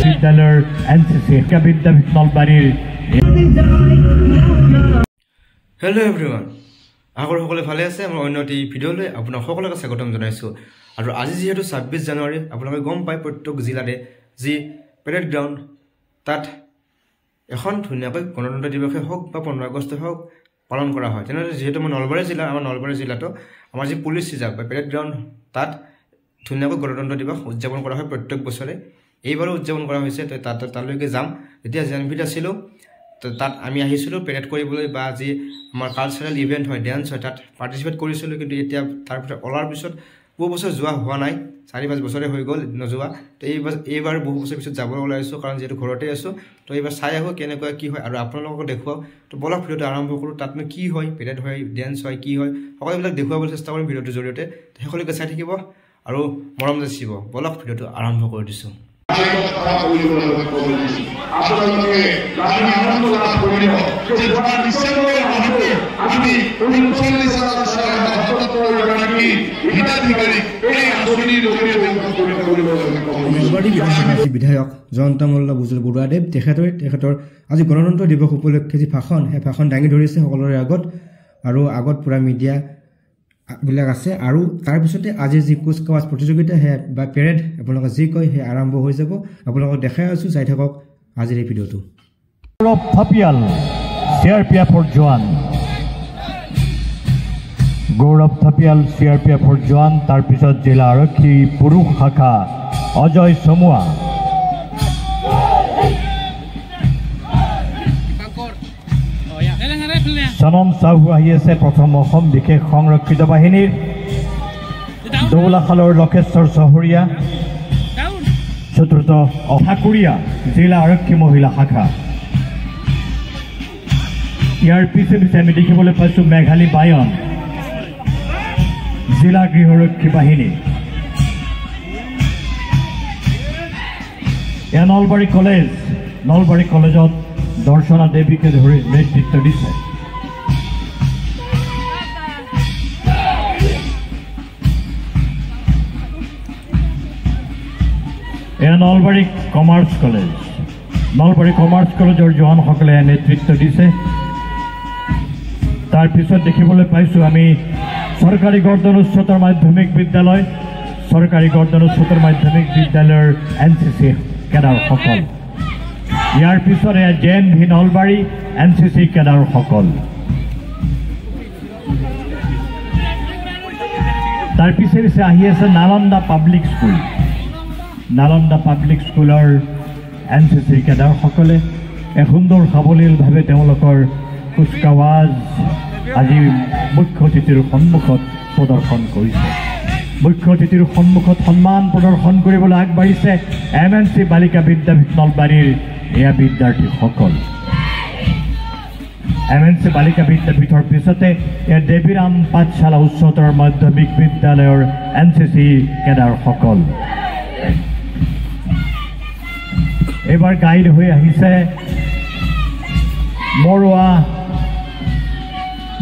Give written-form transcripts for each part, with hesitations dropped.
বিদ্যালয়ৰ NCC বিদ্যাপীঠ নলবাৰীৰ hello' everyone আগৰ সকলে ভালে আছে মই অন্যটি ভিডিঅ'লৈ আপোনাক সকলোকে স্বাগতম জনাইছোঁ আৰু আজি যেহেতু 26 জানুৱাৰী আপোনালোকে গম পায় প্ৰত্যেক জিলাতে যি পেৰেড গ্ৰাউণ্ড তাত এখন ধুনীয়াকৈ গণতন্ত্ৰ দিৱসে হওক বা 15 আগষ্ট হওক পালন কৰা হয় তেনেদৰে যেহেতু মই নলবাৰী জিলা আমাৰ নলবাৰী জিলাতো আমাৰ যি পুলিচ ৰিজাৰ্ভ বা পেৰেড গ্ৰাউণ্ড তাত ধুনীয়াকৈ গণতন্ত্ৰ দিৱস উদযাপন কৰা হয় প্ৰত্যেক বছৰে এইবাৰো উদযাপন কৰা হৈছে তালৈকে যাম যেতিয়া জেনভিত আছিলোঁ তাত আমি আহিছিলোঁ পেৰেড কৰিবলৈ বা যি আমাৰ কালচাৰেল ইভেণ্ট হয় ডেন্স হয় তাত পাৰ্টিচিপেট কৰিছিলোঁ কিন্তু এতিয়া তাৰপিছত ওলাৰ পিছত বহু বছৰ যোৱা হোৱা নাই 4-5 বছৰে হৈ গ'ল নোযোৱা তো এইবাৰ বহু বছৰ পিছত যাব ওলাইছোঁ কাৰণ যিহেতু ঘৰতে আছোঁ তো এইবাৰ চাই আহোঁ কেনেকুৱা কি হয় আৰু আপোনালোকক দেখুৱাওঁ তো বলক ভিডিঅ'টো আৰম্ভ কৰোঁ তাতনো কি হয় পেৰেড হয় ডেন্স হয় কি হয় সকলোবিলাক দেখুৱাবলৈ চেষ্টা কৰিম ভিডিঅ'টোৰ জৰিয়তে সকলোকে চাই থাকিব আৰু মৰম যাচিব বলক ভিডিঅ'টো আৰম্ভ কৰি দিছোঁ আপনাদেরকে রাজনী আনন্দ লাভ করিল যে গোটা ডিসেম্বরের মাসে আপনি 39 সালে গণতন্ত্রী হিতাধিকারী এই আন্দোলনের লগে জড়িত কৰিব নলবাৰী বিধানসভাৰ বিধায়ক জয়ন্ত মল্ল বৰুৱাদেৱ তেখেতৰ আজি গণতন্ত্ৰ দিৱস উপলক্ষে যি ভাষণ সেই ভাষণ দাঙি ধৰিছে সকলোৰে আগত আৰু আগত পুৰা মিডিয়া বিলাক আছে আৰু তাৰ পিছতে আজি যি কুচকাৱাজ প্ৰতিযোগিতা হে বা পেৰেড আপোনালোকে যি কয় হে আৰম্ভ হৈ যাব আপোনালোকক দেখাই আছো চাই থাকক আজিৰ এই ভিডিঅ'টো গৌৰৱ থাপিয়াল CRPFৰ জোৱান গৌৰৱ থাপিয়াল CRPFৰ জোৱান তাৰ পিছত জিলা আৰক্ষী পুৰুষ শাখা অজয় চমুৱা সনম চাহু আহি আছে প্ৰথম অসম বিশেষ সংৰক্ষিত বাহিনীৰ দৌলাখালৰ লক্ষেশ্বৰ চহৰীয়া চতুৰ্থ অহাকুৰিয়া জিলা আৰক্ষী মহিলা শাখা ইয়াৰ পিছে পিছে আমি দেখিবলৈ পাইছোঁ মেঘালী বায়ন জিলা গৃহৰক্ষী বাহিনী এয়া নলবাৰী কলেজত দৰ্শনা দেৱীকে ধৰি নেতৃত্ব দিছে এয়া নলবাৰী কমাৰ্চ কলেজৰ জোৱানসকলে নেতৃত্ব দিছে তাৰ পিছত দেখিবলৈ পাইছোঁ আমি চৰকাৰী গৰ্দন উচ্চতৰ মাধ্যমিক বিদ্যালয়ৰ NCC কেডাৰসকল ইয়াৰ পিছতে JNV নলবাৰী NCC কেডাৰসকল তাৰ পিছে পিছে আহি আছে নালন্দা পাব্লিক স্কুলৰ NCC কেডাৰসকলে এক সুন্দৰ সাৱলীলভাৱে তেওঁলোকৰ কুচকাৱাজ আজি মুখ্য অতিথিৰ সন্মুখত প্ৰদৰ্শন কৰিছে মুখ্য অতিথিৰ সন্মুখত সন্মান প্ৰদৰ্শন কৰিবলৈ আগবাঢ়িছে MNC বালিকা বিদ্যাপীঠ নলবাৰীৰ এয়া বিদ্যাৰ্থীসকল MNC বালিকা বিদ্যাপীঠৰ পিছতে এয়া দেৱীৰাম পাঠশালা উচ্চতৰ মাধ্যমিক বিদ্যালয়ৰ NCC কেডাৰসকল এইবাৰ গাইড হৈ আহিছে মৰুৱা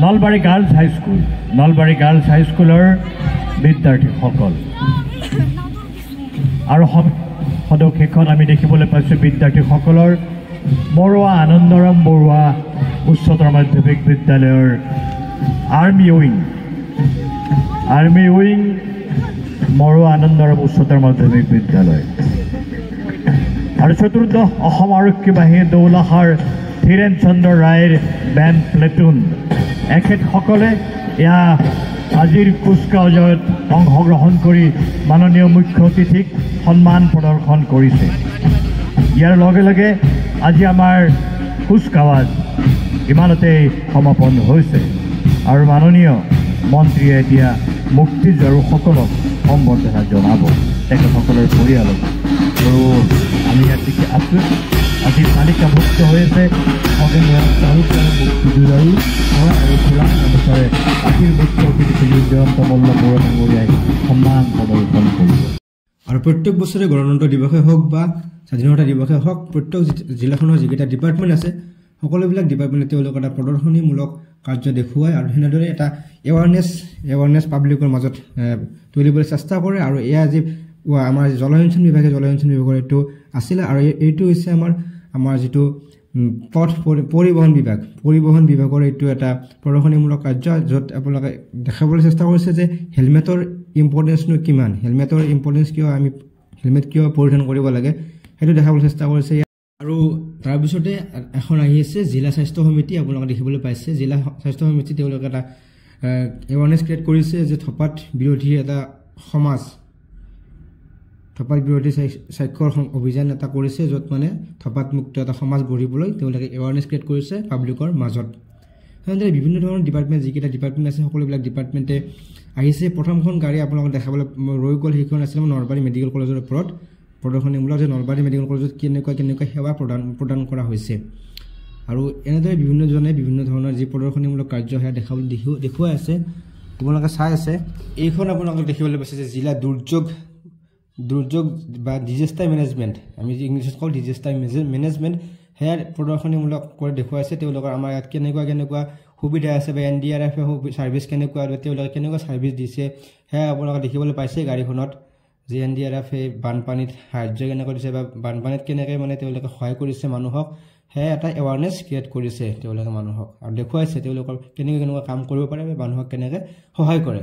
নলবাৰী গাৰ্লছ হাইস্কুলৰ বিদ্যাৰ্থীসকল আৰু সদশেষত আমি দেখিবলৈ পাইছোঁ বিদ্যাৰ্থীসকলৰ মৰুৱা আনন্দৰাম বৰুৱা উচ্চতৰ মাধ্যমিক বিদ্যালয়ৰ আৰ্মি উইং মৰুৱা আনন্দৰাম উচ্চতৰ মাধ্যমিক বিদ্যালয় আৰু চতুৰ্থ অসম আৰক্ষী বাহিনী দৌলাখাৰ ধীৰেন চন্দ্ৰ ৰায়ৰ বেণ্ড প্লেটুন এখেতসকলে এয়া আজিৰ কুচকাৱাজত অংশগ্ৰহণ কৰি মাননীয় মুখ্য অতিথিক সন্মান প্ৰদৰ্শন কৰিছে ইয়াৰ লগে লগে আজি আমাৰ কুচকাৱাজ ইমানতেই সমাপন হৈছে আৰু মাননীয় মন্ত্ৰীয়ে এতিয়া মুক্তিযোদ্ধাসকলক সম্বৰ্ধনা জনাব তেখেতসকলৰ পৰিয়ালক আৰু আমি ইয়াত দেখি আছোঁ আজি তালিকাভুক্ত হৈ আছে আজিৰ মুখ্য অতিথি জয়ন্ত মল্ল বৰুৱাই সন্মান প্ৰদৰ্শন কৰিব আৰু প্ৰত্যেক বছৰে গণতন্ত্ৰ দিৱসে হওক বা স্বাধীনতা দিৱসে হওক প্ৰত্যেক জিলাখনৰ যিকেইটা ডিপাৰ্টমেণ্ট আছে সকলোবিলাক ডিপাৰ্টমেণ্টে তেওঁলোকৰ এটা প্ৰদৰ্শনীমূলক কাৰ্য দেখুৱায় আৰু সেনেদৰে এটা এৱাৰনেছ পাব্লিকৰ মাজত তুলিবলৈ চেষ্টা কৰে আৰু এয়া আজি আমাৰ জলসিঞ্চন বিভাগৰ এইটো আছিলে আৰু এইটো হৈছে আমাৰ যিটো পৰিবহন বিভাগৰ এইটো এটা প্ৰদৰ্শনীমূলক কাৰ্য য'ত আপোনালোকে দেখাবলৈ চেষ্টা কৰিছে যে হেলমেটৰ ইম্পৰ্টেঞ্চনো কিমান হেলমেটৰ ইম্পৰ্টেঞ্চ কিয় আমি হেলমেট কিয় পৰিধান কৰিব লাগে সেইটো দেখাবলৈ চেষ্টা কৰিছে আৰু তাৰপিছতে এখন আহি আছে জিলা স্বাস্থ্য সমিতি আপোনালোকে দেখিবলৈ পাইছে জিলা স্বাস্থ্য সমিতি তেওঁলোকে এটা এৱাৰনেছ ক্ৰিয়েট কৰিছে যে ধঁপাত বিৰোধী এটা সমাজ ধঁপাত বিৰোধী স্বাক্ষৰ অভিযান এটা কৰিছে য'ত মানে ধঁপাত মুক্ত এটা সমাজ গঢ়িবলৈ তেওঁলোকে এৱাৰনেছ ক্ৰিয়েট কৰিছে পাব্লিকৰ মাজত সেনেদৰে বিভিন্ন ধৰণৰ ডিপাৰ্টমেণ্ট যিকেইটা ডিপাৰ্টমেণ্ট আছে সকলোবিলাক ডিপাৰ্টমেণ্টে আহিছে প্ৰথমখন গাড়ী আপোনালোকক দেখাবলৈ ৰৈ গ'ল সেইখন আছিল নলবাৰী মেডিকেল কলেজৰ ওপৰত প্ৰদৰ্শনীমূলক যে নলবাৰী মেডিকেল কলেজত কেনেকুৱা সেৱা প্ৰদান কৰা হৈছে আৰু এনেদৰে বিভিন্নজনে বিভিন্ন ধৰণৰ যি প্ৰদৰ্শনীমূলক কাৰ্য সেয়া দেখুৱাই আছে আপোনালোকে চাই আছে এইখন আপোনালোকে দেখিবলৈ পাইছে যে জিলা দুৰ্যোগ বা ডিজাষ্টাৰ মেনেজমেণ্ট আমি যি ইংলিছত কওঁ ডিজাষ্টাৰ মেনেজমেণ্ট সেয়া প্ৰদৰ্শনীমূলক কৰি দেখুৱাইছে তেওঁলোকৰ আমাৰ ইয়াত কেনেকুৱা সুবিধা আছে বা NDRF ছাৰ্ভিচ কেনেকুৱা তেওঁলোকে কেনেকুৱা ছাৰ্ভিচ দিছে সেয়া আপোনালোকে দেখিবলৈ পাইছে গাড়ীখনত যে NDRF বানপানীত সাহায্য কেনেকৈ দিছে বা বানপানীত কেনেকৈ মানে তেওঁলোকে সহায় কৰিছে মানুহক সেয়া এটা এৱাৰনেছ ক্ৰিয়েট কৰিছে তেওঁলোকে মানুহক আৰু দেখুৱাইছে তেওঁলোকৰ কেনেকুৱা কাম কৰিব পাৰে বা মানুহক কেনেকৈ সহায় কৰে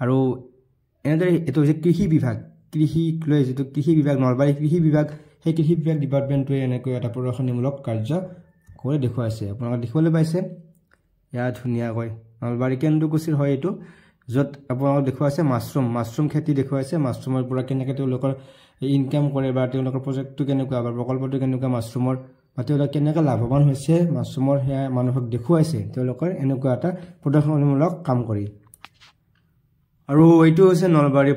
আৰু এনেদৰে এইটো হৈছে কৃষিক লৈ যিটো কৃষি বিভাগ নলবাৰী কৃষি বিভাগ সেই কৃষি বিভাগ ডিপাৰ্টমেণ্টটোৱে এনেকৈ এটা প্ৰদৰ্শনীমূলক কাৰ্য কৰি দেখুৱাইছে আপোনালোকে দেখিবলৈ পাইছে ইয়াত ধুনীয়াকৈ নলবাৰী কেন্দুকুছিৰ হয় এইটো য'ত আপোনালোকক দেখুৱাইছে মাছৰুম খেতি দেখুৱাইছে মাছৰুমৰ পৰা কেনেকৈ তেওঁলোকৰ ইনকাম কৰে বা তেওঁলোকৰ প্ৰজেক্টটো কেনেকুৱা বা প্ৰকল্পটো কেনেকুৱা মাছৰুমৰ বা তেওঁলোকে কেনেকৈ লাভৱান হৈছে মাছৰুমৰ সেয়া মানুহক দেখুৱাইছে তেওঁলোকৰ এনেকুৱা এটা প্ৰদৰ্শনীমূলক কাম কৰি আৰু এইটো হৈছে নলবাৰী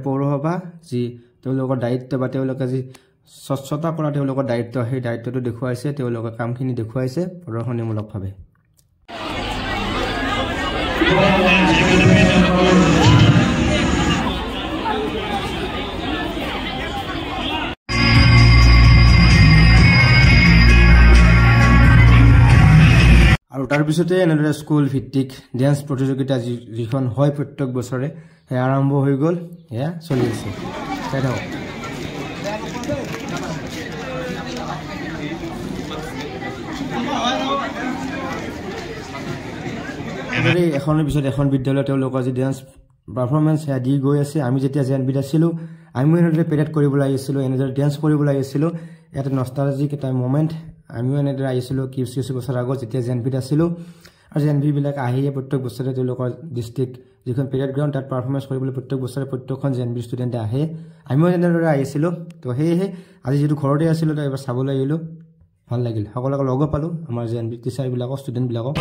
পৌৰসভা যি তেওঁলোকৰ দায়িত্ব বা তেওঁলোকে যি স্বচ্ছতা কৰা তেওঁলোকৰ দায়িত্ব সেই দায়িত্বটো দেখুৱাইছে তেওঁলোকে কামখিনি দেখুৱাইছে প্ৰদৰ্শনীমূলকভাৱে আৰু তাৰপিছতে এনেদৰে স্কুল ভিত্তিক ডেন্স প্ৰতিযোগিতা যিখন হয় প্ৰত্যেক বছৰে সেয়া আৰম্ভ হৈ গ'ল সেয়া চলি আছে এখনৰ পিছত এখন বিদ্যালয়ত তেওঁলোকৰ যি ডেন্স পাৰফৰ্মেঞ্চ সেয়া দি গৈ আছে আমি যেতিয়া JNBত আছিলোঁ আমিও এনেদৰে পেৰেড কৰিবলৈ আহিছিলোঁ এনেদৰে ডেন্স কৰিবলৈ আহিছিলোঁ এটা নষ্টালজিক এটা মমেণ্ট আমিও এনেদৰে আহিছিলোঁ কিছু বছৰ আগত যেতিয়া JNBত আছিলোঁ আৰু JNBবিলাক আহিয়ে প্ৰত্যেক বছৰে তেওঁলোকৰ ডিষ্ট্ৰিক্ট যিখন পেৰেড গ্ৰাউণ্ড তাত পাৰফৰ্মেঞ্চ কৰিবলৈ প্ৰত্যেক বছৰে প্ৰত্যেকখন JNB ষ্টুডেণ্টে আহে আমিও এনেদৰে আহিছিলোঁ তো সেয়েহে আজি যিটো ঘৰতে আছিলোঁ তো এবাৰ চাবলৈ আহিলোঁ ভাল লাগিল সকলোকে লগ পালোঁ আমাৰ JNB টিচাৰবিলাকক ষ্টুডেণ্টবিলাকক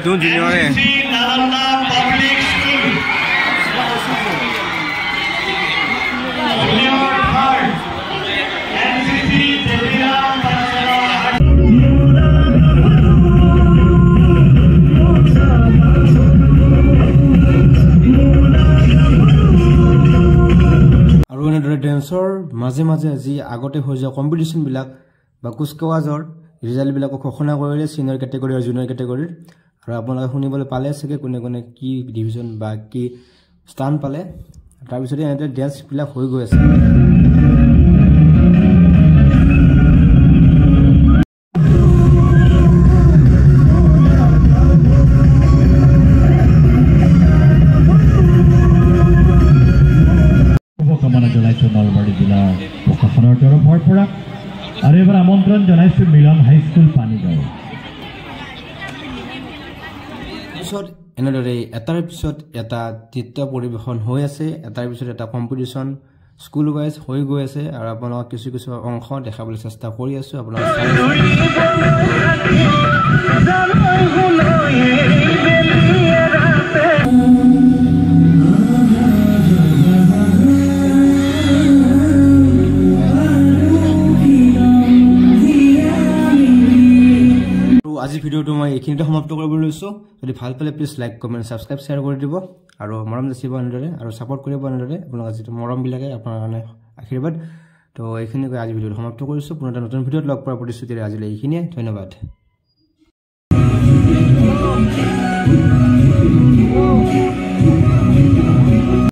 আৰু এনেদৰে ডেন্সৰ মাজে মাজে যি আগতে হৈ যোৱা কম্পিটিশ্যনবিলাক বা কুচকাৱাজৰ ৰিজাল্টবিলাকক ঘোষণা কৰিলে ছিনিয়ৰ কেটেগৰী আৰু জুনিয়ৰ কেটেগৰীৰ আৰু আপোনালোকে শুনিবলৈ পালে চাগে কোনে কি ডিভিজন বা কি স্থান পালে তাৰপিছতে এনেদৰে ডেন্সবিলাক হৈ গৈ আছে শুভকামনা জনাইছোঁ নলবাৰী জিলাৰ প্ৰশাসনৰ তৰফৰ পৰা আৰু এবাৰ আমন্ত্ৰণ জনাইছোঁ মিলন হাইস্কুল পানীগাঁও পিছত এনেদৰে এটাৰ পিছত এটা নৃত্য পৰিৱেশন হৈ আছে এটাৰ পিছত এটা কম্পিটিশ্যন স্কুল ৱাইজ হৈ গৈ আছে আৰু আপোনালোকক কিছু অংশ দেখাবলৈ চেষ্টা কৰি আছোঁ আপোনালোকে আজিৰ ভিডিঅ'টো মই এইখিনিতে সমাপ্ত কৰিবলৈ লৈছোঁ যদি ভাল পালে please like comment subscribe share কৰি দিব আৰু মৰম যাচিব এনেদৰে আৰু ছাপোৰ্ট কৰিব এনেদৰে আপোনালোকৰ যিটো মৰমবিলাকে আপোনাৰ কাৰণে আশীৰ্বাদ তো এইখিনি কৈ আজি ভিডিঅ'টো সমাপ্ত কৰিছোঁ পুনৰ এটা নতুন ভিডিঅ'ত লগ পোৱাৰ প্ৰতিশ্ৰুতিৰে আজিলৈ এইখিনিয়ে ধন্যবাদ